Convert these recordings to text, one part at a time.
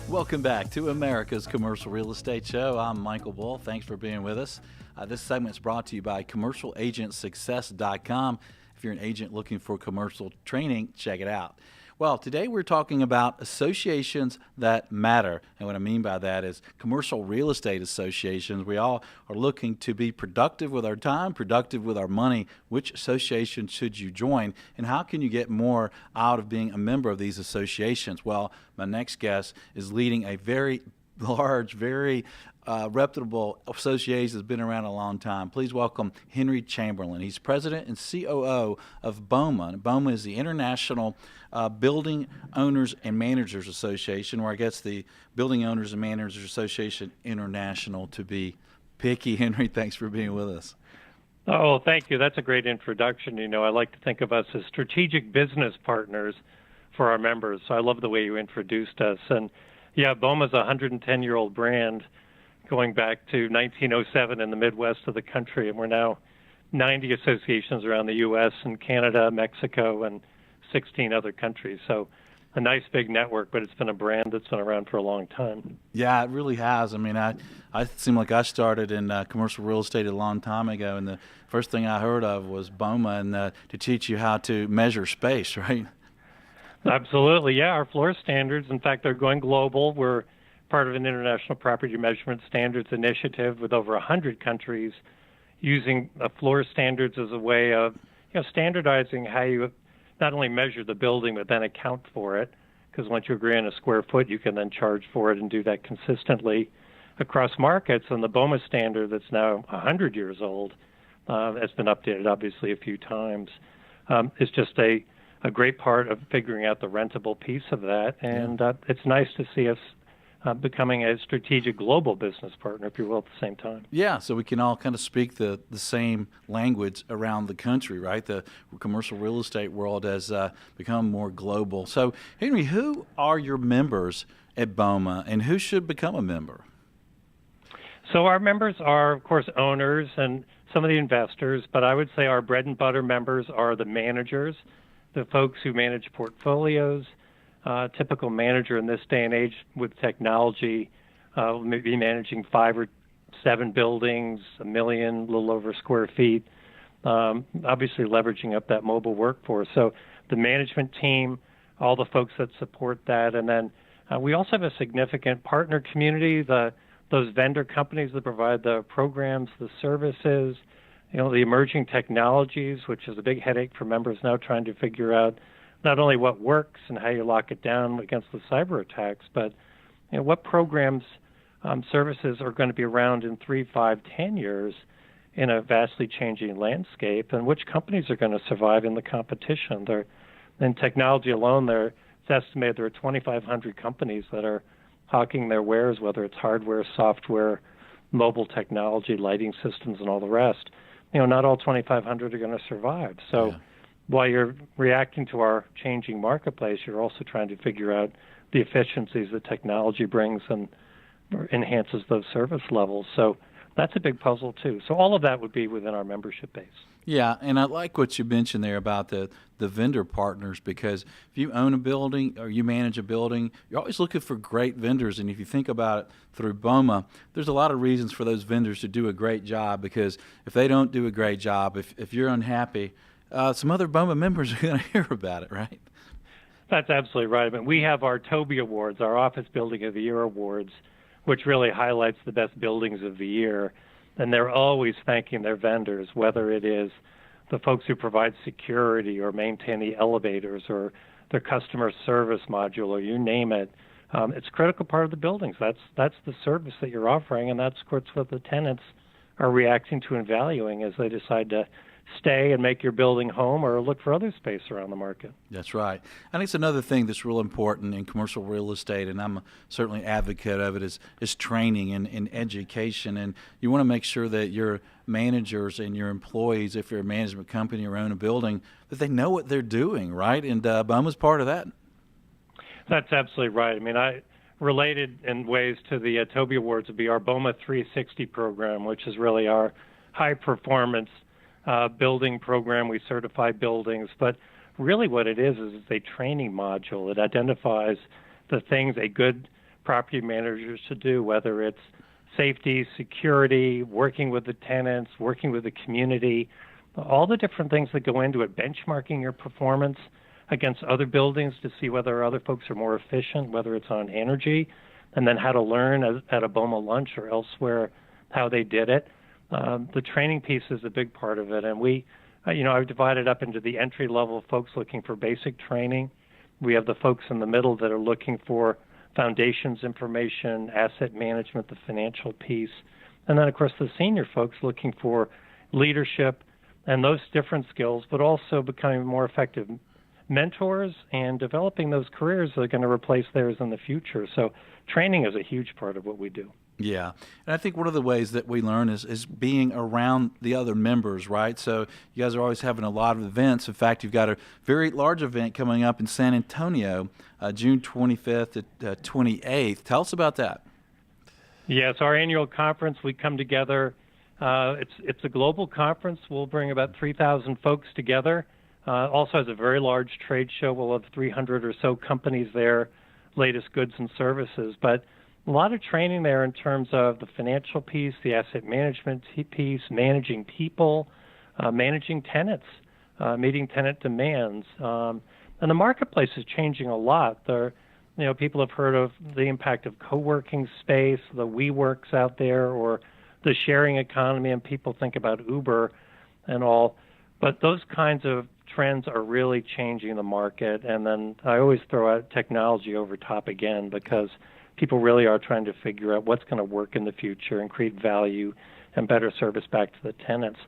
Welcome back to America's Commercial Real Estate Show. I'm Michael Bull. Thanks for being with us. This segment is brought to you by CommercialAgentSuccess.com. If you're an agent looking for commercial training, check it out. Well, today we're talking about associations that matter. And what I mean by that is commercial real estate associations. We all are looking to be productive with our time, productive with our money. Which association should you join? And how can you get more out of being a member of these associations? Well, my next guest is leading a very large, very reputable association that's been around a long time. Please welcome Henry Chamberlain. He's president and COO of BOMA. And BOMA is the International Building Owners and Managers Association, or I guess the Building Owners and Managers Association International to be picky. Henry, thanks for being with us. Oh, thank you. That's a great introduction. You know, I like to think of us as strategic business partners for our members. So I love the way you introduced us. And yeah, BOMA's a 110-year-old brand going back to 1907 in the Midwest of the country, and we're now 90 associations around the U.S. and Canada, Mexico, and 16 other countries. So a nice big network, but it's been a brand that's been around for a long time. Yeah, it really has. I mean, I seem like I started in commercial real estate a long time ago, and the first thing I heard of was BOMA, and to teach you how to measure space, right? Absolutely, yeah. Our floor standards, in fact, they're going global. We're part of an international property measurement standards initiative with over 100 countries using floor standards as a way of standardizing how you not only measure the building but then account for it, because once you agree on a square foot you can then charge for it and do that consistently across markets. And the BOMA standard, that's now 100 years old, has been updated obviously a few times, is just a great part of figuring out the rentable piece of that. And it's nice to see us becoming a strategic global business partner, if you will, at the same time. Yeah, so we can all kind of speak the same language around the country, right? The commercial real estate world has become more global. So, Henry, who are your members at BOMA, and who should become a member? So our members are, of course, owners and some of the investors, but I would say our bread and butter members are the managers, the folks who manage portfolios. Typical manager in this day and age with technology maybe managing 5 or 7 buildings, 1 million, a little over square feet, obviously leveraging up that mobile workforce. So the management team, all the folks that support that, and then we also have a significant partner community, those vendor companies that provide the programs, the services, the emerging technologies, which is a big headache for members now trying to figure out not only what works and how you lock it down against the cyber attacks, but what programs, services are going to be around in 3, 5, 10 years in a vastly changing landscape, and which companies are going to survive in the competition. In technology alone, it's estimated there are 2,500 companies that are hawking their wares, whether it's hardware, software, mobile technology, lighting systems, and all the rest. Not all 2,500 are going to survive. So. Yeah. While you're reacting to our changing marketplace, you're also trying to figure out the efficiencies that technology brings and enhances those service levels. So that's a big puzzle, too. So all of that would be within our membership base. Yeah, and I like what you mentioned there about the vendor partners, because if you own a building or you manage a building, you're always looking for great vendors. And if you think about it through BOMA, there's a lot of reasons for those vendors to do a great job, because if they don't do a great job, if you're unhappy, some other BOMA members are going to hear about it, right? That's absolutely right. I mean, we have our Toby Awards, our Office Building of the Year Awards, which really highlights the best buildings of the year. And they're always thanking their vendors, whether it is the folks who provide security or maintain the elevators or their customer service module, or you name it. It's a critical part of the buildings. That's the service that you're offering, and that's, of course, what the tenants are reacting to and valuing as they decide to stay and make your building home or look for other space around the market. That's right. I think it's another thing that's real important in commercial real estate, and I'm certainly an advocate of it, is training and education. And you want to make sure that your managers and your employees, if you're a management company or own a building, that they know what they're doing, right? And BOMA's part of that. That's absolutely right. I mean, related in ways to the Toby Awards would be our BOMA 360 program, which is really our high-performance building program. We certify buildings, but really what it is a training module. It identifies the things a good property manager should do, whether it's safety, security, working with the tenants, working with the community, all the different things that go into it, benchmarking your performance against other buildings to see whether other folks are more efficient, whether it's on energy, and then how to learn at a BOMA lunch or elsewhere how they did it. The training piece is a big part of it, and I've divided up into the entry-level folks looking for basic training. We have the folks in the middle that are looking for foundations information, asset management, the financial piece, and then, of course, the senior folks looking for leadership and those different skills, but also becoming more effective mentors and developing those careers that are going to replace theirs in the future. So training is a huge part of what we do. Yeah, and I think one of the ways that we learn is being around the other members, right? So you guys are always having a lot of events. In fact, you've got a very large event coming up in San Antonio, June 25th to 28th. Tell us about that. Yes, our annual conference, we come together. It's a global conference. We'll bring about 3,000 folks together. Also has a very large trade show. We'll have 300 or so companies there, latest goods and services. But a lot of training there in terms of the financial piece, the asset management piece, managing people, managing tenants, meeting tenant demands. And the marketplace is changing a lot. People have heard of the impact of co-working space, the WeWorks out there, or the sharing economy, and people think about Uber and all. But those kinds of trends are really changing the market. And then I always throw out technology over top again, because people really are trying to figure out what's going to work in the future and create value and better service back to the tenants.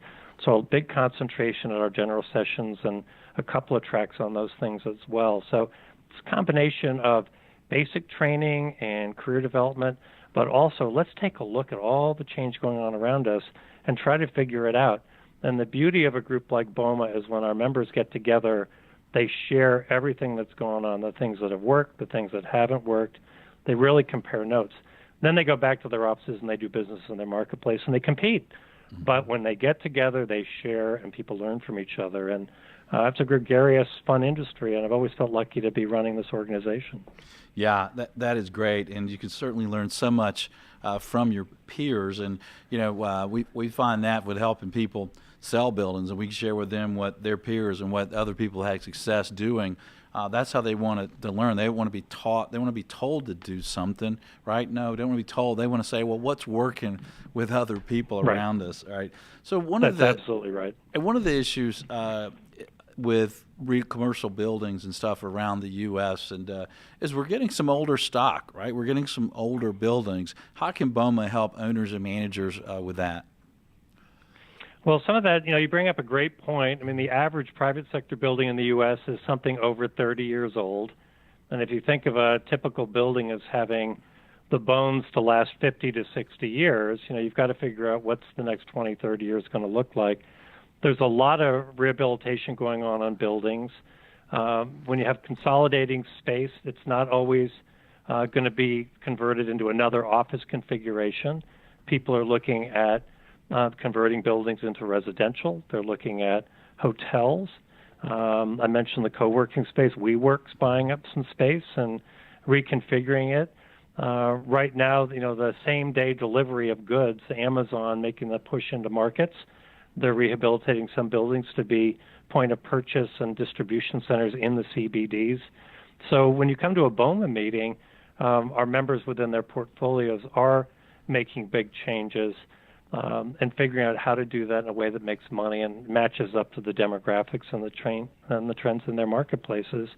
So a big concentration at our general sessions and a couple of tracks on those things as well. So it's a combination of basic training and career development, but also let's take a look at all the change going on around us and try to figure it out. And the beauty of a group like BOMA is when our members get together, they share everything that's going on, the things that have worked, the things that haven't worked. They really compare notes. Then they go back to their offices and they do business in their marketplace and they compete. Mm-hmm. But when they get together, they share and people learn from each other. And it's a gregarious, fun industry, and I've always felt lucky to be running this organization. Yeah, that is great, and you can certainly learn so much from your peers. And we find that with helping people sell buildings, and we can share with them what their peers and what other people had success doing. That's how they want to learn. They want to be taught. They want to be told to do something, right? No, they don't want to be told. They want to say, well, what's working with other people around us, right? So That's absolutely right. And one of the issues with commercial buildings and stuff around the U.S. and is we're getting some older stock, right? We're getting some older buildings. How can BOMA help owners and managers with that? Well, some of that, you bring up a great point. I mean, the average private sector building in the U.S. is something over 30 years old. And if you think of a typical building as having the bones to last 50 to 60 years, you've got to figure out what's the next 20, 30 years going to look like. There's a lot of rehabilitation going on buildings. When you have consolidating space, it's not always going to be converted into another office configuration. People are looking at converting buildings into residential. They're looking at hotels. I mentioned the co-working space. WeWork's buying up some space and reconfiguring it. Right now, the same-day delivery of goods, Amazon making the push into markets. They're rehabilitating some buildings to be point of purchase and distribution centers in the CBDs. So when you come to a BOMA meeting, our members within their portfolios are making big changes and figuring out how to do that in a way that makes money and matches up to the demographics and the trends in their marketplaces.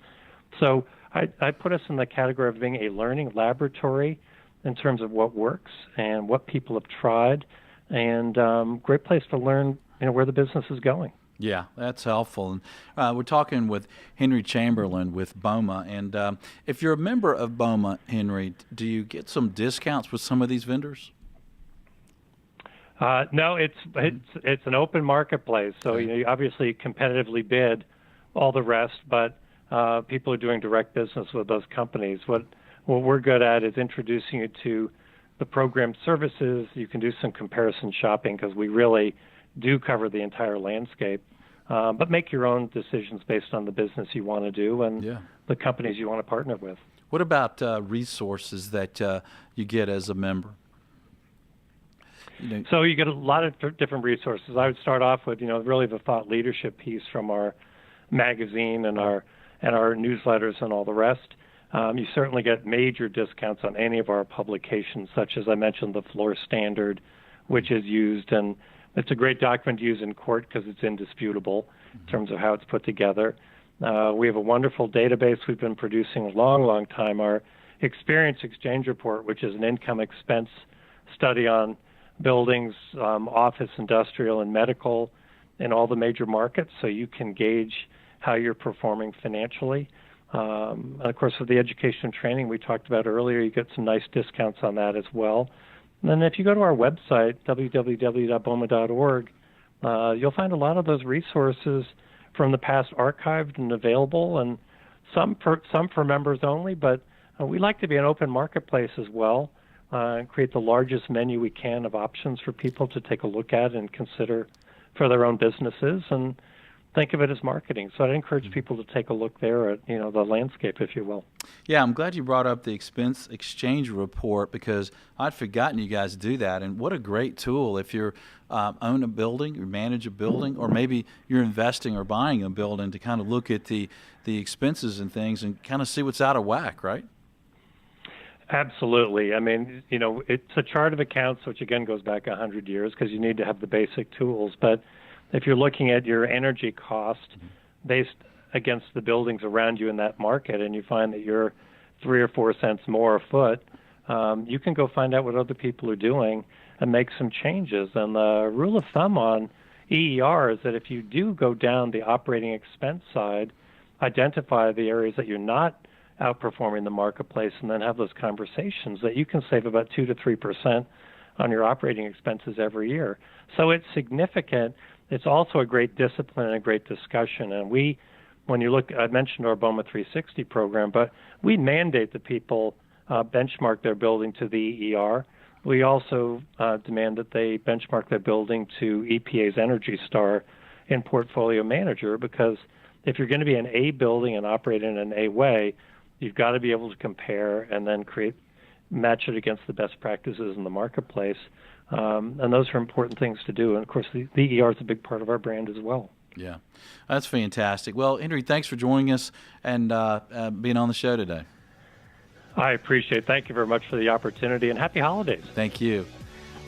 So I put us in the category of being a learning laboratory in terms of what works and what people have tried, and great place to learn where the business is going. Yeah, that's helpful. And we're talking with Henry Chamberlain with BOMA. And if you're a member of BOMA, Henry, do you get some discounts with some of these vendors? No, it's an open marketplace. So you obviously competitively bid all the rest, but people are doing direct business with those companies. What what we're good at is introducing you to the program services. You can do some comparison shopping because we really do cover the entire landscape, but make your own decisions based on the business you want to do and the companies you want to partner with. What about resources that you get as a member? So you get a lot of different resources. I would start off with, really the thought leadership piece from our magazine and our newsletters and all the rest. You certainly get major discounts on any of our publications, such as I mentioned, the Floor Standard, which is used, and it's a great document to use in court because it's indisputable in terms of how it's put together. We have a wonderful database we've been producing a long, long time, our Experience Exchange Report, which is an income expense study on buildings, office, industrial, and medical in all the major markets, so you can gauge how you're performing financially. And of course, with the education and training we talked about earlier, you get some nice discounts on that as well. And then if you go to our website, www.boma.org, you'll find a lot of those resources from the past archived and available, and some for members only, but we like to be an open marketplace as well, and create the largest menu we can of options for people to take a look at and consider for their own businesses, and think of it as marketing. So I'd encourage people to take a look there at the landscape, if you will. Yeah, I'm glad you brought up the expense exchange report because I'd forgotten you guys do that. And what a great tool if you're own a building or manage a building, or maybe you're investing or buying a building, to kind of look at the expenses and things and kind of see what's out of whack, right? Absolutely. I mean, it's a chart of accounts, which again goes back 100 years because you need to have the basic tools. But if you're looking at your energy cost based against the buildings around you in that market, and you find that you're 3 or 4 cents more a foot, you can go find out what other people are doing and make some changes. And the rule of thumb on EER is that if you do go down the operating expense side, identify the areas that you're not outperforming the marketplace, and then have those conversations, that you can save about 2 to 3% on your operating expenses every year. So it's significant. It's also a great discipline and a great discussion. And when you look, I mentioned our BOMA 360 program, but we mandate that people benchmark their building to the EER. We also demand that they benchmark their building to EPA's Energy Star in Portfolio Manager, because if you're going to be an A building and operate in an A way, you've got to be able to compare and then match it against the best practices in the marketplace. And those are important things to do. And, of course, the EER is a big part of our brand as well. Yeah, that's fantastic. Well, Henry, thanks for joining us and being on the show today. I appreciate it. Thank you very much for the opportunity, and happy holidays. Thank you.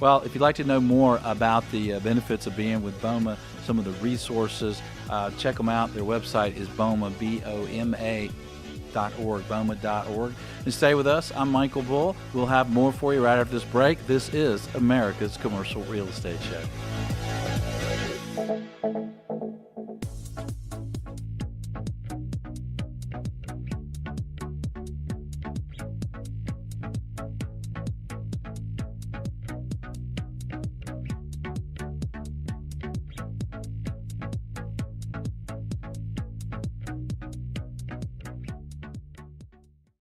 Well, if you'd like to know more about the benefits of being with BOMA, some of the resources, check them out. Their website is BOMA, BOMA.org, BOMA.org. And stay with us. I'm Michael Bull. We'll have more for you right after this break. This is America's Commercial Real Estate Show.